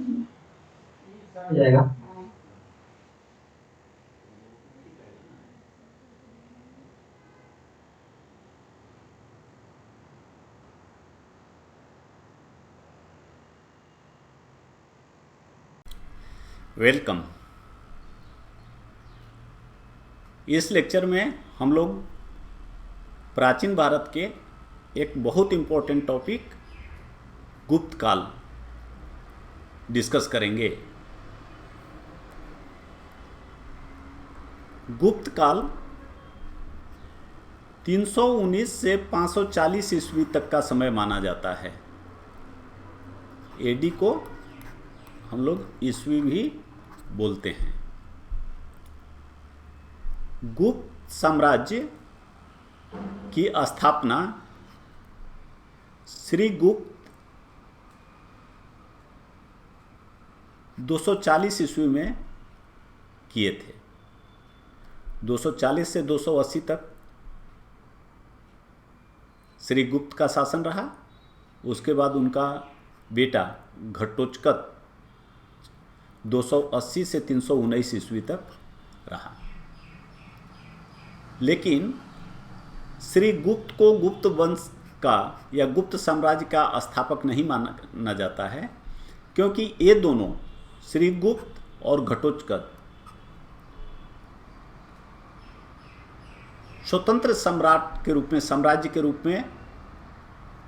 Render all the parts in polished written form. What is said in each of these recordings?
हो जाएगा। वेलकम। इस लेक्चर में हम लोग प्राचीन भारत के एक बहुत इम्पोर्टेंट टॉपिक गुप्त काल डिस्कस करेंगे। गुप्त काल 319 से 540 ईस्वी तक का समय माना जाता है। एडी को हम लोग ईस्वी भी बोलते हैं। गुप्त साम्राज्य की स्थापना श्री गुप्त 240 ईस्वी में किए थे। 240 से 280 तक श्री गुप्त का शासन रहा। उसके बाद उनका बेटा घटोत्कच 280 से 319 ईस्वी तक रहा। लेकिन श्री गुप्त को गुप्त वंश का या गुप्त साम्राज्य का स्थापक नहीं माना जाता है, क्योंकि ये दोनों श्री गुप्त और घटोत्कच स्वतंत्र सम्राट के रूप में, साम्राज्य के रूप में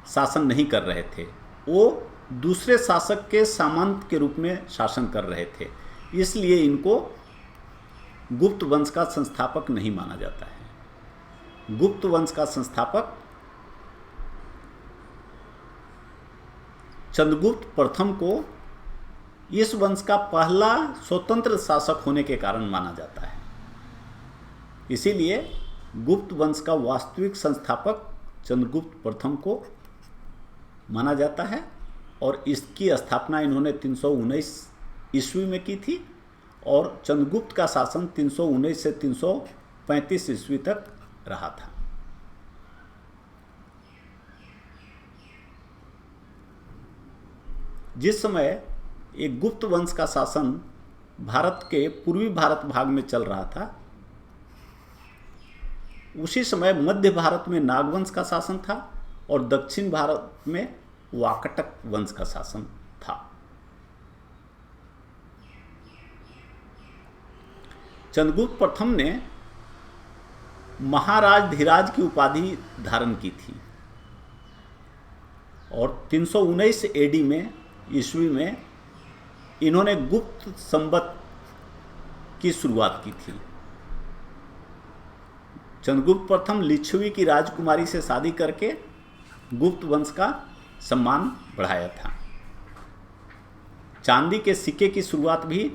शासन नहीं कर रहे थे। वो दूसरे शासक के सामंत के रूप में शासन कर रहे थे। इसलिए इनको गुप्त वंश का संस्थापक नहीं माना जाता है। गुप्त वंश का संस्थापक चंद्रगुप्त प्रथम को इस वंश का पहला स्वतंत्र शासक होने के कारण माना जाता है। इसीलिए गुप्त वंश का वास्तविक संस्थापक चंद्रगुप्त प्रथम को माना जाता है और इसकी स्थापना इन्होंने 319 ईस्वी में की थी और चंद्रगुप्त का शासन 319 से 335 ईस्वी तक रहा था। जिस समय एक गुप्त वंश का शासन भारत के पूर्वी भारत भाग में चल रहा था, उसी समय मध्य भारत में नागवंश का शासन था और दक्षिण भारत में वाकटक वंश का शासन था। चंद्रगुप्त प्रथम ने महाराज धीराज की उपाधि धारण की थी और 319 एडी में ईस्वी में इन्होंने गुप्त संवत की शुरुआत की थी। चंद्रगुप्त प्रथम लिच्छवी की राजकुमारी से शादी करके गुप्त वंश का सम्मान बढ़ाया था। चांदी के सिक्के की शुरुआत भी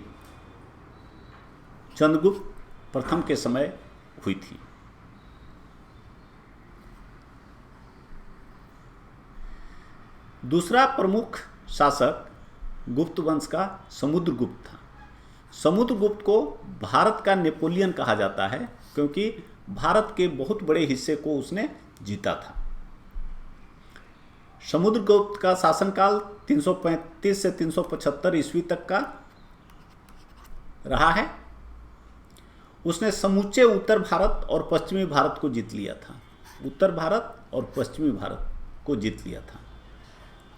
चंद्रगुप्त प्रथम के समय हुई थी। दूसरा प्रमुख शासक गुप्त वंश का समुद्रगुप्त था। समुद्रगुप्त को भारत का नेपोलियन कहा जाता है, क्योंकि भारत के बहुत बड़े हिस्से को उसने जीता था। समुद्रगुप्त का शासनकाल 335 से 375 ईस्वी तक का रहा है। उसने समूचे उत्तर भारत और पश्चिमी भारत को जीत लिया था। उत्तर भारत और पश्चिमी भारत को जीत लिया था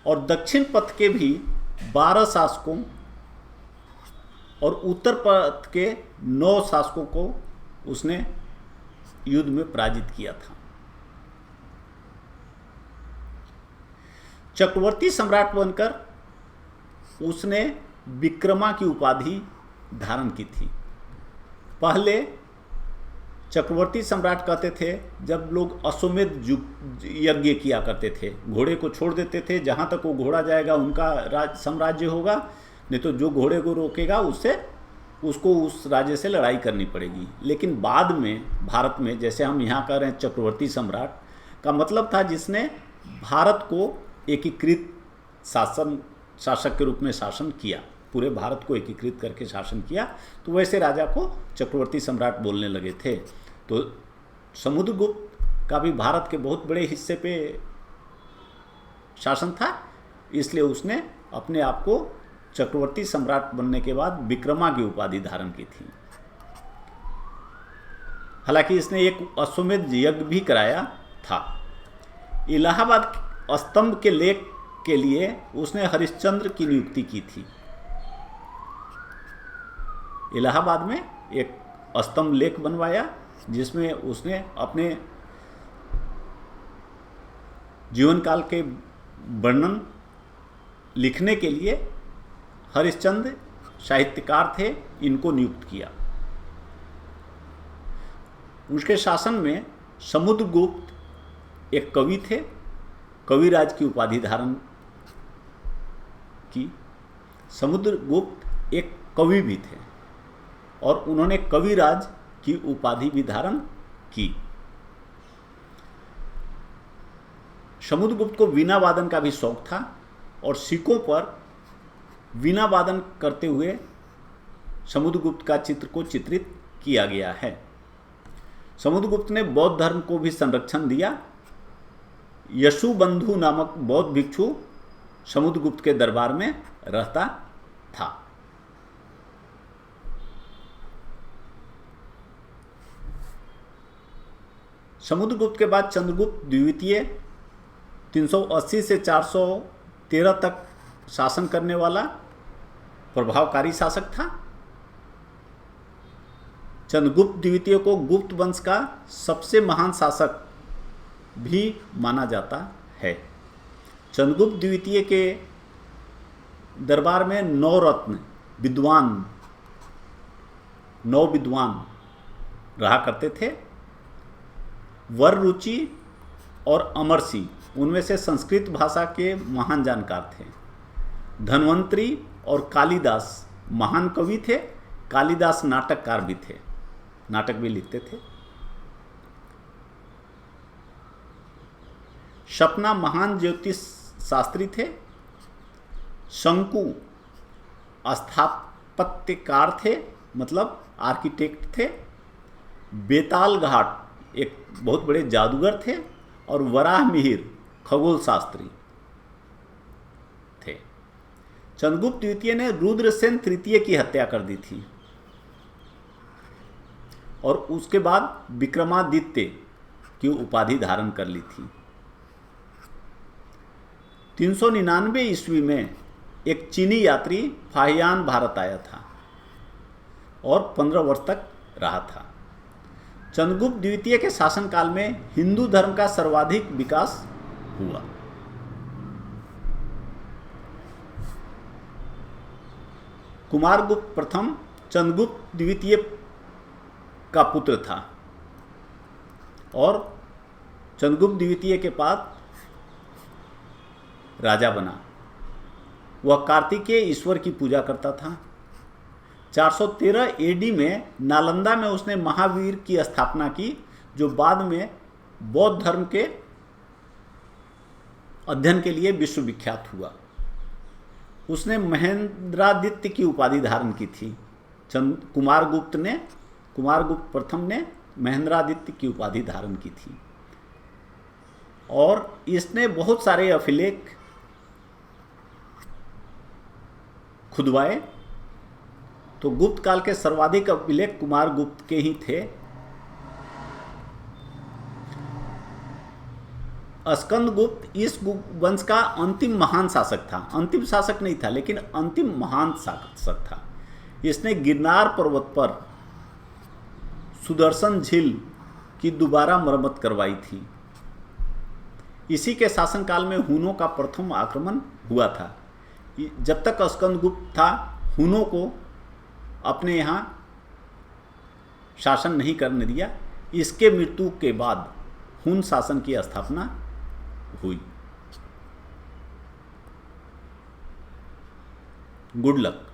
और दक्षिण पथ के भी 12 शासकों और उत्तर पथ के 9 शासकों को उसने युद्ध में पराजित किया था। चक्रवर्ती सम्राट बनकर उसने विक्रमा की उपाधि धारण की थी। पहले चक्रवर्ती सम्राट कहते थे जब लोग अश्वमेध यज्ञ किया करते थे, घोड़े को छोड़ देते थे, जहाँ तक वो घोड़ा जाएगा उनका साम्राज्य होगा, नहीं तो जो घोड़े को रोकेगा उसको उस राज्य से लड़ाई करनी पड़ेगी। लेकिन बाद में भारत में, जैसे हम यहाँ कह रहे हैं चक्रवर्ती सम्राट, का मतलब था जिसने भारत को एकीकृत शासक के रूप में शासन किया, पूरे भारत को एकीकृत करके शासन किया, तो वैसे राजा को चक्रवर्ती सम्राट बोलने लगे थे। तो समुद्रगुप्त का भी भारत के बहुत बड़े हिस्से पे शासन था, इसलिए उसने अपने आप को चक्रवर्ती सम्राट बनने के बाद विक्रमा की उपाधि धारण की थी। हालांकि इसने एक अश्वमेध यज्ञ भी कराया था। इलाहाबाद स्तंभ के लेख के लिए उसने हरिश्चंद्र की नियुक्ति की थी। इलाहाबाद में एक स्तंभ लेख बनवाया जिसमें उसने अपने जीवन काल के वर्णन लिखने के लिए हरिश्चंद्र साहित्यकार थे, इनको नियुक्त किया। उसके शासन में समुद्रगुप्त एक कवि थे, कविराज की उपाधि धारण की। समुद्रगुप्त एक कवि भी थे और उन्होंने कविराज की उपाधि भी धारण की। समुद्रगुप्त को वीणा वादन का भी शौक था और सिक्कों पर वीणा वादन करते हुए समुद्रगुप्त का चित्र को चित्रित किया गया है। समुद्रगुप्त ने बौद्ध धर्म को भी संरक्षण दिया। यशुबंधु नामक बौद्ध भिक्षु समुद्रगुप्त के दरबार में रहता था। समुद्रगुप्त के बाद चंद्रगुप्त द्वितीय 380 से 413 तक शासन करने वाला प्रभावकारी शासक था। चंद्रगुप्त द्वितीय को गुप्त वंश का सबसे महान शासक भी माना जाता है। चंद्रगुप्त द्वितीय के दरबार में 9 रत्न विद्वान 9 विद्वान रहा करते थे। वर रुचि और अमरसी उनमें से संस्कृत भाषा के महान जानकार थे। धन्वंतरी और कालिदास महान कवि थे। कालिदास नाटककार भी थे, नाटक भी लिखते थे। सपना महान ज्योतिष शास्त्री थे। शंकु स्थापत्यकार थे, मतलब आर्किटेक्ट थे। बेताल घाट एक बहुत बड़े जादूगर थे और वराह मिहिर खगोल शास्त्री थे। चंद्रगुप्त द्वितीय ने रुद्रसेन तृतीय की हत्या कर दी थी और उसके बाद विक्रमादित्य की उपाधि धारण कर ली थी। 399 ईस्वी में एक चीनी यात्री फाहियान भारत आया था और 15 वर्ष तक रहा था। चंद्रगुप्त द्वितीय के शासनकाल में हिंदू धर्म का सर्वाधिक विकास हुआ। कुमारगुप्त प्रथम चंद्रगुप्त द्वितीय का पुत्र था और चंद्रगुप्त द्वितीय के बाद राजा बना। वह कार्तिकेय ईश्वर की पूजा करता था। 413 एडी में नालंदा में उसने महावीर की स्थापना की, जो बाद में बौद्ध धर्म के अध्ययन के लिए विश्वविख्यात हुआ। उसने महेंद्रादित्य की उपाधि धारण की थी। कुमारगुप्त प्रथम ने महेंद्रादित्य की उपाधि धारण की थी और इसने बहुत सारे अभिलेख खुदवाए। तो गुप्त काल के सर्वाधिक अभिलेख कुमारगुप्त के ही थे। स्कंदगुप्त इस वंश का अंतिम महान शासक था। अंतिम शासक नहीं था, लेकिन अंतिम महान शासक था। इसने गिरनार पर्वत पर सुदर्शन झील की दोबारा मरम्मत करवाई थी। इसी के शासनकाल में हुनों का प्रथम आक्रमण हुआ था। जब तक स्कंदगुप्त था, हुनों को अपने यहाँ शासन नहीं करने दिया। इसके मृत्यु के बाद हुन शासन की स्थापना हुई। Good luck.